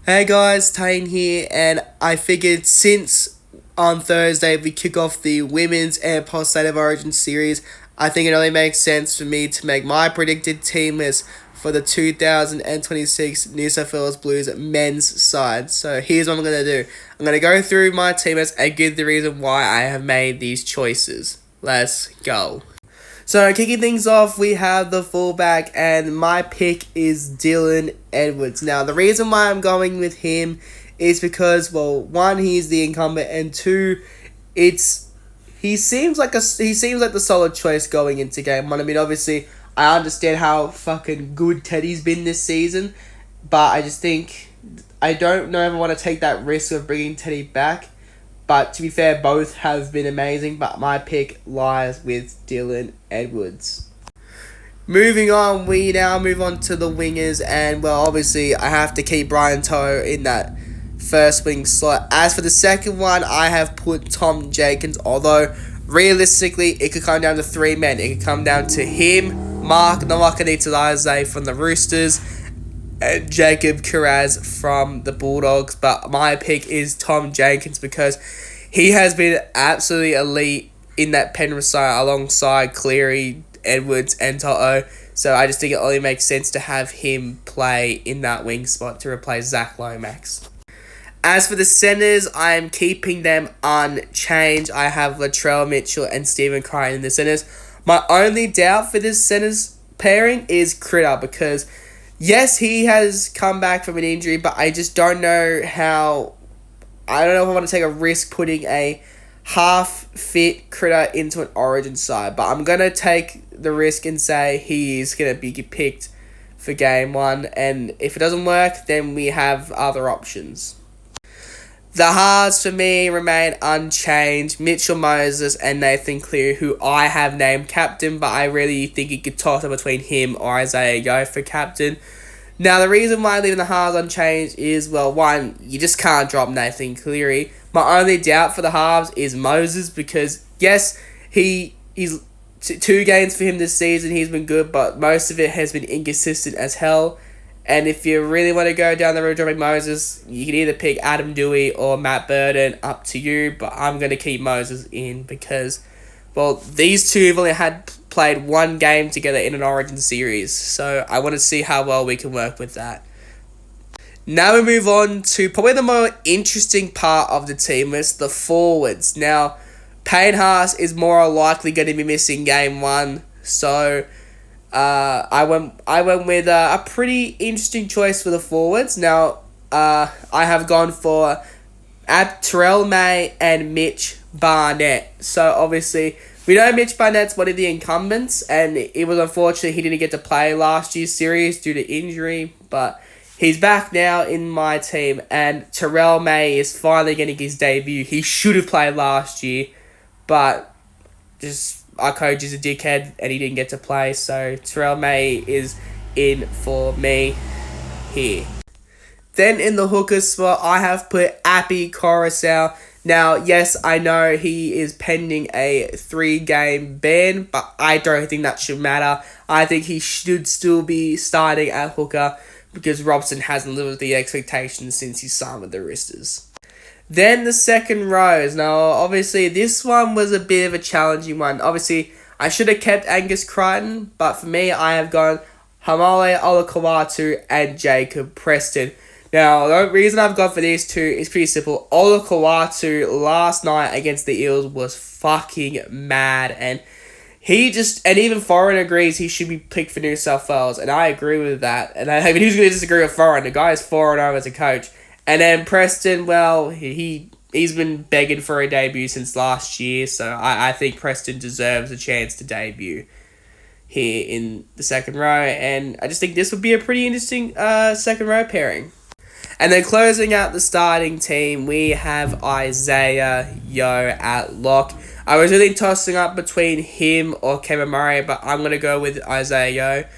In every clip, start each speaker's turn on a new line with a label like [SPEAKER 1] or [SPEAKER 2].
[SPEAKER 1] Hey guys, Tane here, and I figured since on Thursday we kick off the Women's Empire State of Origin series, I think it only makes sense for me to make my predicted team list for the 2026 New South Wales Blues men's side. So here's what I'm going to do. I'm going to go through my team list and give the reason why I have made these choices. Let's go. So kicking things off, we have the fullback, and my pick is Dylan Edwards. Now, the reason why I'm going with him is because, well, one, he's the incumbent, and two, he seems like the solid choice going into game one. I mean, obviously, I understand how fucking good Teddy's been this season, but I just think I don't know if I want to take that risk of bringing Teddy back. But to be fair, both have been amazing, but my pick lies with Dylan Edwards. Moving on, we now move on to the wingers, and well, obviously, I have to keep Brian To'o in that first wing slot. As for the second one, I have put Tom Jenkins, although realistically, it could come down to three men. It could come down to him, Mark Nawaqanitalize from the Roosters, and Jacob Kiraz from the Bulldogs, but my pick is Tom Jenkins because he has been absolutely elite in that Penrith side alongside Cleary, Edwards, and Toto. So I just think it only makes sense to have him play in that wing spot to replace Zach Lomax. As for the centres, I am keeping them unchanged. I have Latrell Mitchell and Stephen Crichton in the centres. My only doubt for this centres pairing is Critter because yes, he has come back from an injury, but I just don't know how. I don't know if I want to take a risk putting a half-fit Critter into an Origin side, but I'm going to take the risk and say he is going to be picked for game one, and if it doesn't work, then we have other options. The halves for me remain unchanged. Mitchell Moses and Nathan Cleary, who I have named captain, but I really think you could toss up between him or Isaiah Yeo for captain. Now, the reason why I'm leaving the halves unchanged is, well, one, you just can't drop Nathan Cleary. My only doubt for the halves is Moses because, yes, he's two games for him this season. He's been good, but most of it has been inconsistent as hell. And if you really want to go down the road dropping Moses, you can either pick Adam Dewey or Matt Burden, up to you. But I'm going to keep Moses in because, well, these two have only played one game together in an Origin series. So I want to see how well we can work with that. Now we move on to probably the more interesting part of the team list, the forwards. Now, Payne Haas is more likely going to be missing game one. So I went with a pretty interesting choice for the forwards. Now, I have gone for Terrell May and Mitch Barnett. So obviously, we know Mitch Barnett's one of the incumbents, and it was unfortunate he didn't get to play last year's series due to injury, but he's back now in my team, and Terrell May is finally getting his debut. He should have played last year, but just our coach is a dickhead, and he didn't get to play, so Terrell May is in for me here. Then in the hooker spot, I have put Appy Coruscant. Now, yes, I know he is pending a 3-game ban, but I don't think that should matter. I think he should still be starting at hooker because Robson hasn't lived with the expectations since he signed with the Roosters. Then the second rows. Now, obviously, this one was a bit of a challenging one. Obviously, I should have kept Angus Crichton, but for me, I have gone Hamale Olakawatu and Jacob Preston. Now, the reason I've gone for these two is pretty simple. Olakawatu last night against the Eels was fucking mad, and even Foreign agrees he should be picked for New South Wales, and I agree with that. And I mean, who's going to disagree with Foreign? The guy is 4-0 as a coach. And then Preston, well, he's been begging for a debut since last year, so I think Preston deserves a chance to debut here in the second row, and I just think this would be a pretty interesting second row pairing. And then closing out the starting team, we have Isaiah Yeo at lock. I was really tossing up between him or Kevin Murray, but I'm going to go with Isaiah Yeo.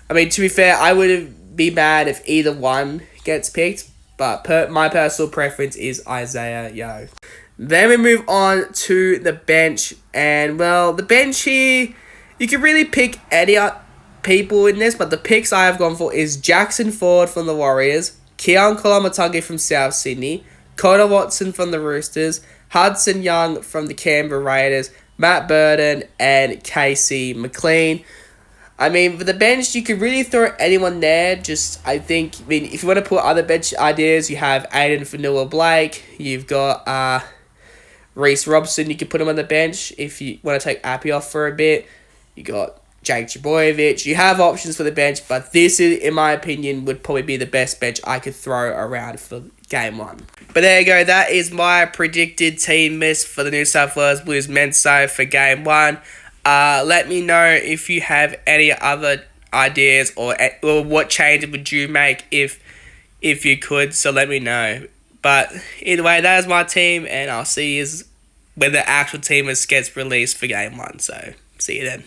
[SPEAKER 1] I mean, to be fair, I wouldn't be mad if either one gets picked, but my personal preference is Isaiah Yeo. Then we move on to the bench, and well, the bench here, you can really pick any people in this, but the picks I have gone for is Jackson Ford from the Warriors, Keon Koloamatangi from South Sydney, Connor Watson from the Roosters, Hudson Young from the Canberra Raiders, Matt Burton, and Casey McLean. I mean, for the bench, you could really throw anyone there. If you want to put other bench ideas, you have Aiden Fanua-Blake. You've got Reece Robson. You can put him on the bench if you want to take Appy off for a bit. You got Jake Trbojevic. You have options for the bench, but this, in my opinion, would probably be the best bench I could throw around for game one. But there you go. That is my predicted team list for the New South Wales Blues men's side for game one. Let me know if you have any other ideas or what changes would you make if you could. So let me know. But either way, that is my team, and I'll see you when the actual team gets released for game one. So see you then.